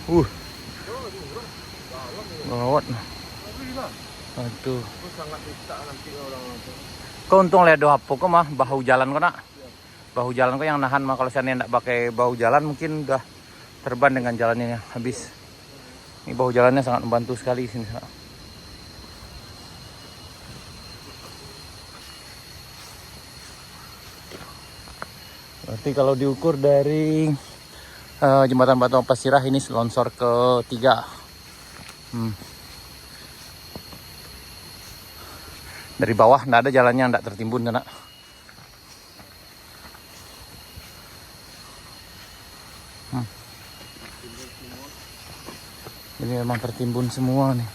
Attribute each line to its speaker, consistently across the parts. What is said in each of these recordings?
Speaker 1: Uh, gawat. Aduh. Kau untung lihat doa apa kok mah bahu jalan kok nak. Bahu jalan kok yang nahan mah, kalau seandainya enggak pakai bahu jalan mungkin udah terban dengan jalannya habis. Ini bahu jalannya sangat membantu sekali sini. Berarti kalau diukur dari jembatan Batu Pasirah ini longsor ketiga. Dari bawah nggak ada jalannya, nggak tertimbun nak. Ini memang tertimbun semua nih.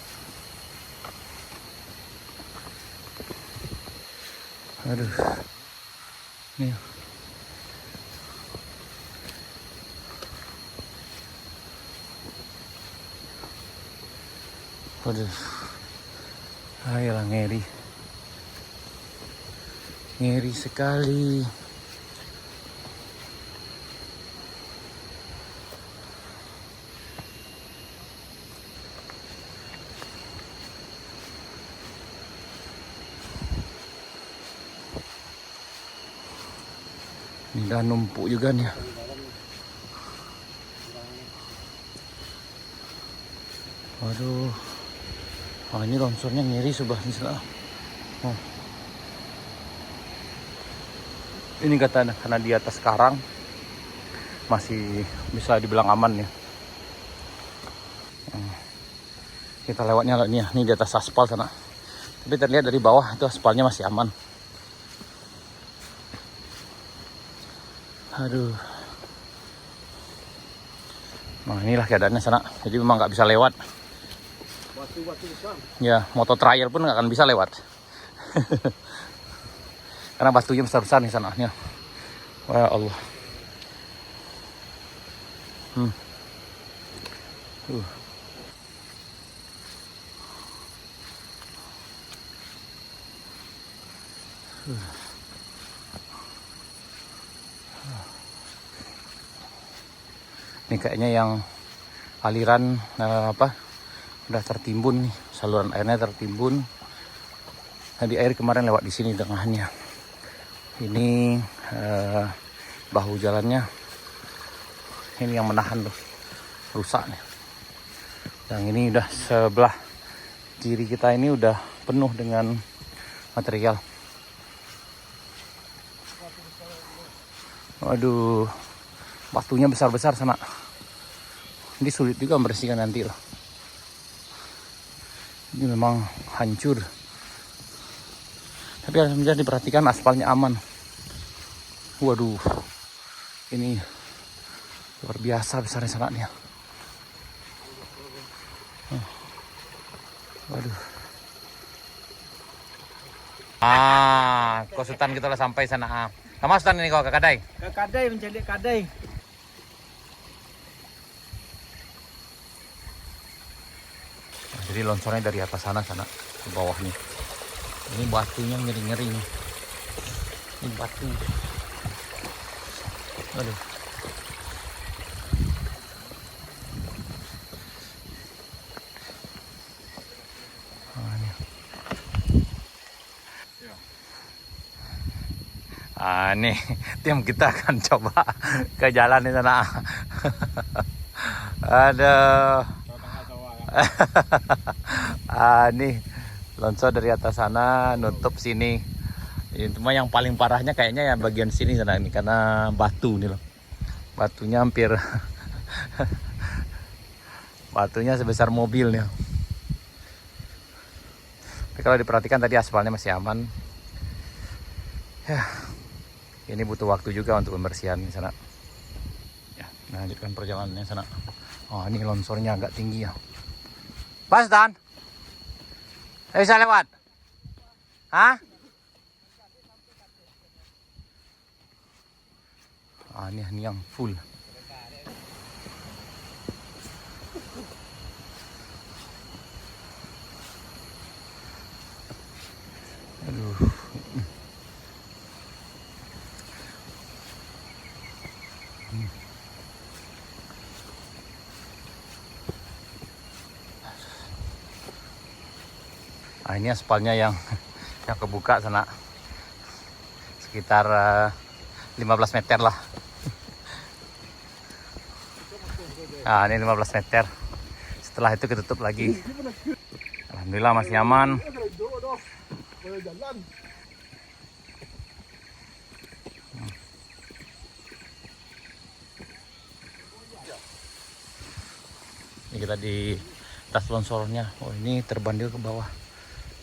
Speaker 1: Aduh. Nih. Waduh. Ayolah, ngeri. Ngeri sekali. Ini udah numpuk juga nih. Waduh. Oh, ini longsornya ngeri sebelah ini. Oh. Ini karena di atas karang masih bisa dibilang aman ya. Kita lewatnya ini di atas aspal sana. Tapi terlihat dari bawah itu aspalnya masih aman. Aduh. Nah, inilah keadaannya sana. Jadi memang nggak bisa lewat.
Speaker 2: Batu-batu besar.
Speaker 1: Ya, motor trial pun nggak akan bisa lewat. Karena batunya besar-besar nih sana. Ya. Wah Allah. Ini kayaknya yang aliran udah tertimbun nih, saluran airnya tertimbun. Tadi air kemarin lewat di sini tengahnya. Ini bahu jalannya ini yang menahan tuh, rusak nih. Yang ini udah sebelah kiri kita ini udah penuh dengan material. Waduh, batunya besar-besar sana. Ini sulit juga membersihkan nanti loh. Ini memang hancur. Tapi alhamdulillah diperhatikan aspalnya aman. Waduh, ini luar biasa besarnya sanatnya. Waduh. Kosutan kita lah sampai sana. Kamu stand ini kau ke Kadai?
Speaker 2: Ke Kadai, mencari Kadai.
Speaker 1: Jadi longsornya dari atas sana ke bawah nih. Ini batunya ngeri-ngeri nih. Ini batu. Aduh. Nih tim kita akan coba ke jalan di sana. Aduh. Nih longsor dari atas sana nutup sini. Cuma yang paling parahnya kayaknya ya bagian sini sana ini karena batu nih loh. Batunya hampir batunya sebesar mobil nih. Tapi kalau diperhatikan tadi aspalnya masih aman. Ya, ini butuh waktu juga untuk pembersihan di sana. Ya, lanjutkan perjalanannya sana. Oh, ini longsornya agak tinggi ya. Pas Dan, bisa lewat? Hah? Ini yang full. Aduh. Nah, ini aspalnya yang kebuka sana. Sekitar 15 meter lah. Nah, ini 15 meter. Setelah itu ketutup lagi. Alhamdulillah masih aman. Ini kita di atas longsornya. Oh, ini terbandil ke bawah.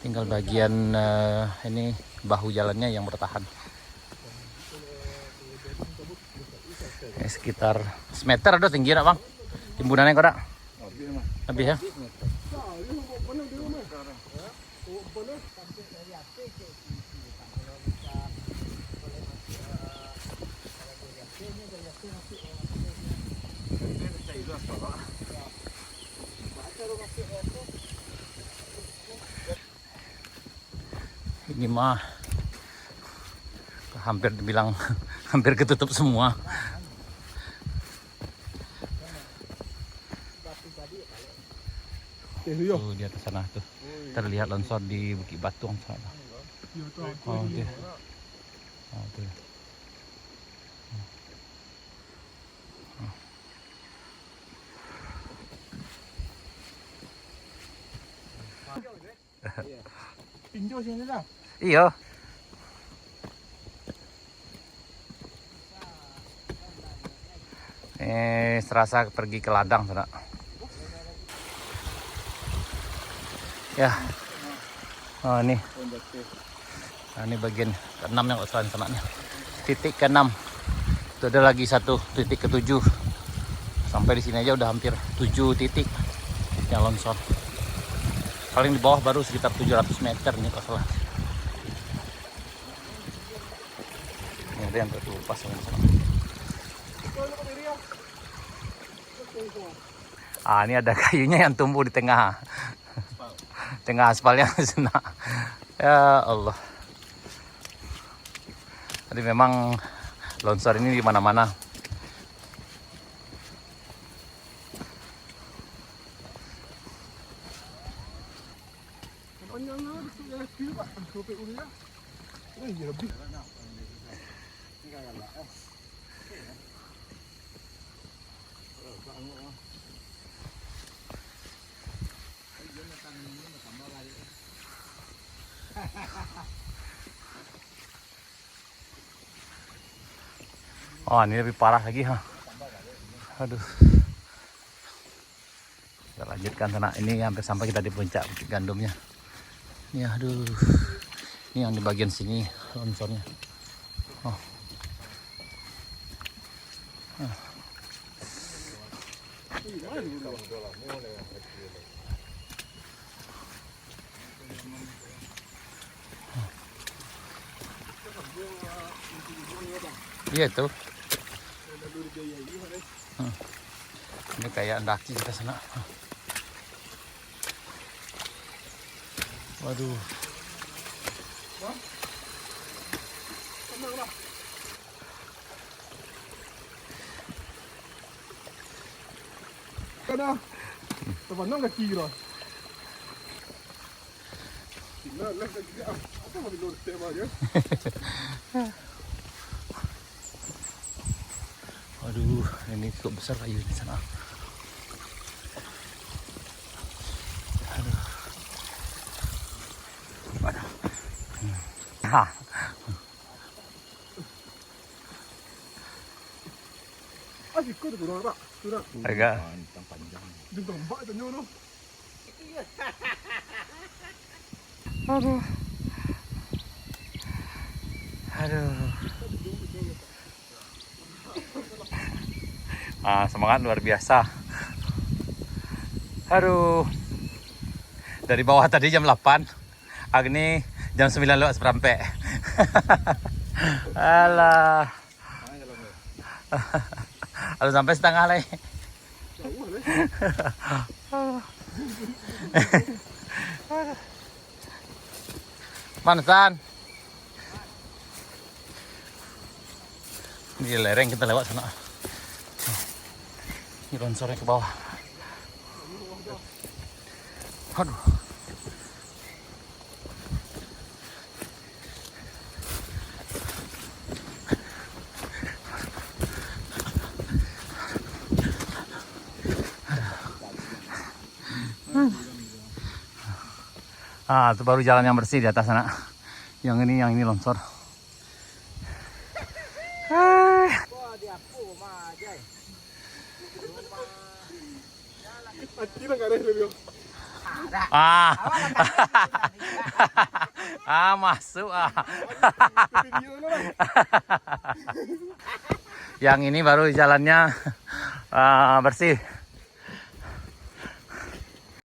Speaker 1: Tinggal bagian ini bahu jalannya yang bertahan. Ini sekitar semeter ada tinggi nak bang? Timbunannya kok dak? Lebih ya? Ini mah hampir dibilang hampir ketutup semua. Tuh di atas sana tuh terlihat longsor di Bukit Batuang sana. Oh dia. Oh, tuh.
Speaker 2: Tinjau sini dah.
Speaker 1: Iya. Serasa pergi ke ladang sana. Ya. Oh ini. Nah, ini bagian ke-6 yang usahain sana nih. Titik ke-6. Itu ada lagi satu titik ke-7. Sampai di sini aja udah hampir 7 titik yang longsor. Paling di bawah baru sekitar 700 meter nih kalau salah. Ini ada yang terkelupas sama sana. Ah, ini ada kayunya yang tumbuh di tengah aspalnya sana. Ya Allah. Jadi memang longsor ini di mana-mana. Oh, ini lebih parah lagi, ha. Aduh. Kita lanjutkan sana. Ini hampir sampai kita di puncak Bukit Gandumnya. Ini aduh. Ini yang di bagian sini longsornya. Oh. Iya tuh. Ini kayak ndaki kita sana. Waduh.
Speaker 2: Karena teman-teman kaki rồi. Lên kaki apa mau dilurus tema ya?
Speaker 1: Waduh, ini cukup besar kayu di sana. Aduh. Waduh. Hah.
Speaker 2: Asik kok tu orang. Sudah.
Speaker 1: Agak.
Speaker 2: Panjang. Jumpa mbak tu nyono.
Speaker 1: Aduh. Aduh. Ah, semangat luar biasa. Aduh. Dari bawah tadi jam 8. Agni jam 9 lewat seperempat. Alah. Harus sampai setengah lagi. Manasan. Di lereng kita lewat sana. Ini longsornya ke bawah. Aduh. Ah, itu baru jalan yang bersih di atas sana. Yang ini longsor.
Speaker 2: Tidak ada lebih.
Speaker 1: Ah. Ah, masuk ah. Yang ini baru jalannya bersih.